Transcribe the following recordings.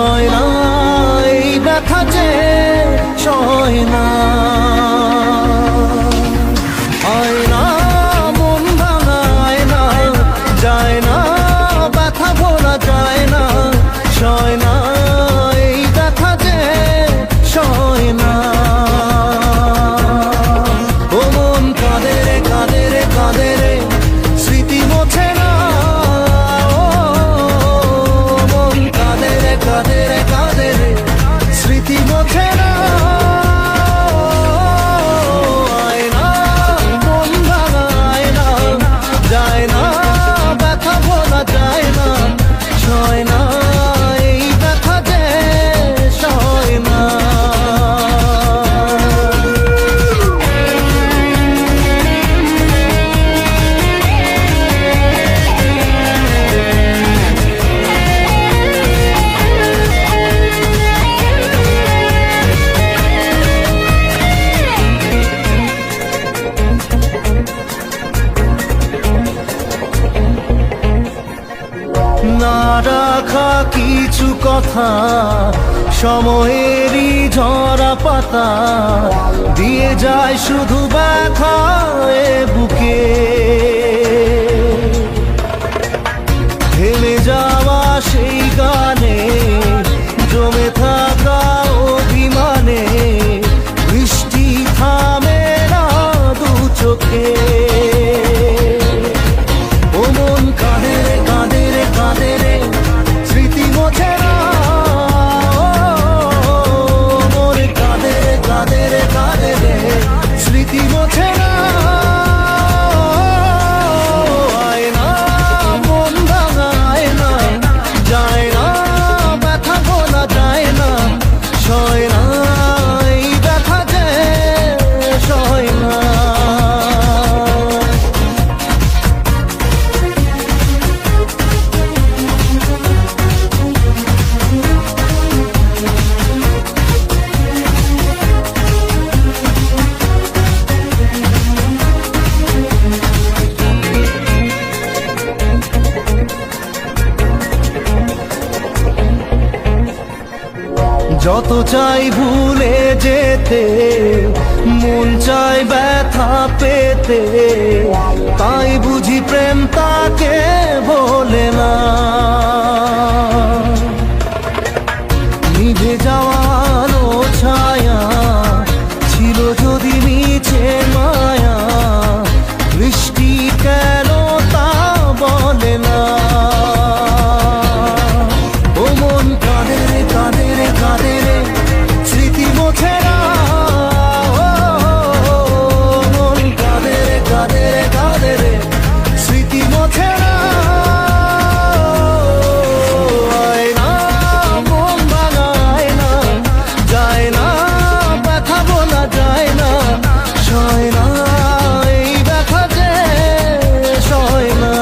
সয় না এই ব্যথা যে সয় না। আয়না মন ভাঙায় না, যায় না ব্যথা ভোলা যায় না, সয় না এই ব্যথা যে সয় না। ও মন কাঁদে রে কাঁদে রে কাঁদে রে, স্মৃতি মোছে না। ও মন কাঁদে রে কাঁদে রে কাঁদে রে, স্মৃতি মোছে না। আয়না মন ভাঙায় না, যায় না ব্যথা ভোলা যায় না, সয় না এই ব্যথা যে সয় না। না রাখা কিছু কথা, সময়েরই ঝরা পাতা, দিয়ে যায় শুধু ব্যথা এ বুকে। থেমে যাওয়া সেই গানে, জমে থাকা অভিমানে, বৃষ্টি থামে না দু চোখে। ও মন কাঁদে রে কাঁদে রে কাঁদে রে, স্মৃতি মোছে না। ও মন কাঁদে রে কাঁদে রে কাঁদে রে, স্মৃতি মোছে না। আয়না মন ভাঙায় না, যায় না ব্যথা ভোলা যায় না, সয় না এই ব্যথা যে সয় না। যত চাই ভুলে যেতে, মন চাই ব্যথা পেতে, তাই বুঝি প্রেম তাকে বলে না। নিভে যাওয়ানো ছায়া ছিল যদি মিছে মায়া, বৃষ্টি কেন তা বলে না। ও মন কাঁদে রে কাঁদে রে কাঁদে রে, স্মৃতি মোছে না। ও মন কাঁদে রে কাঁদে রে কাঁদে রে, স্মৃতি মোছে না। আয়না মন ভাঙায় না, যায় না ব্যথা ভোলা যায় না, সয় না এই ব্যথা যে সয় না।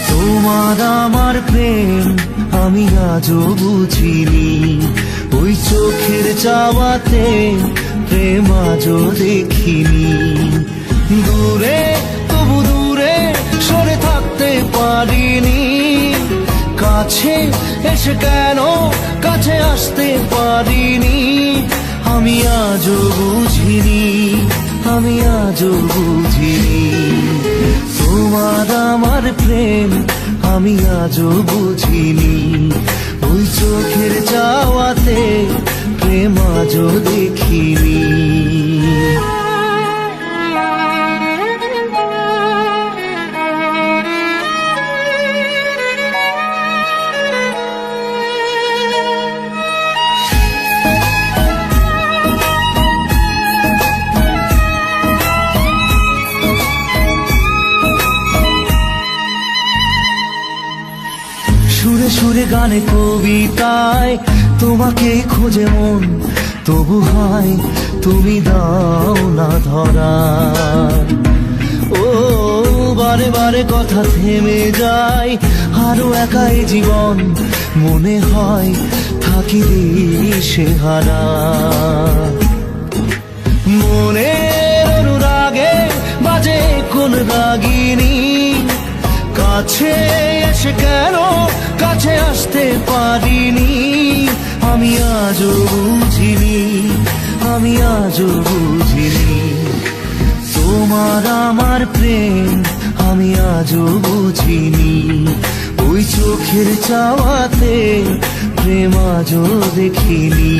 তোমার আমার প্রেম আমি আজও বুঝিনি, ওই চোখের চাওয়াতে প্রেম আজও দেখিনি। দূরে তবু দূরে সরে থাকতে পারিনি, কাছে এসে কেন কাছে আসতে পারিনি। আমি আজও বুঝিনি, আমি আজও বুঝিনি, তোমার আমার প্রেম আমি আজও বুঝিনি। ওই চোখের চাওয়াতে প্রেম আজও দেখিনি। সুরে গানে কবিতায় তোমাকে খোঁজে মন, তবু হয় তুমি দাও না ধরা। ও বারে বারে কথা থেমে যায়, আরো একাই জীবন মনে হয় থাকি দিশে হারা। মনের অনুরাগে বাজে কোন রাগিনী, কাছে এসে কেন কাছে আসতে পারিনি। আমি আজও বুঝিনি, আমি আজও বুঝিনি তোমার আমার প্রেম, আমি আজও বুঝিনি। ওই চোখের চাওয়াতে প্রেম আজও দেখিনি।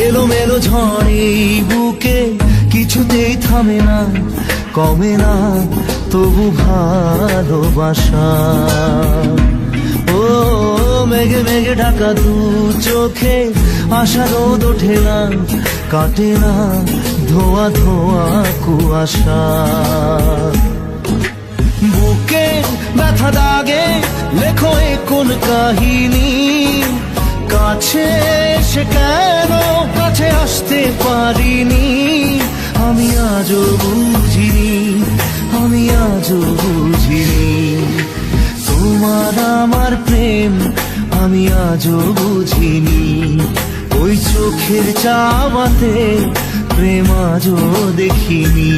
এলোমেলো ঝড়ে বুকে কিছুতেই থামে না, কমে না তবু ভালোবাসা। ও মেঘে মেঘে ঢাকা দু চোখে আশা রোদ ওঠে না, কাটে না ধোয়া ধোয়া কুয়াশা। বুকে ব্যথা দাগে লেখো এ কোন কাহিনী, কাছে এসে কেন কাছে আসতে পারিনি। আমি আজও বুঝিনি, আমি আজও বুঝিনি তোমার আমার প্রেম, আমি আজও বুঝিনি। ওই চোখের চাওয়াতে প্রেম আজও দেখিনি।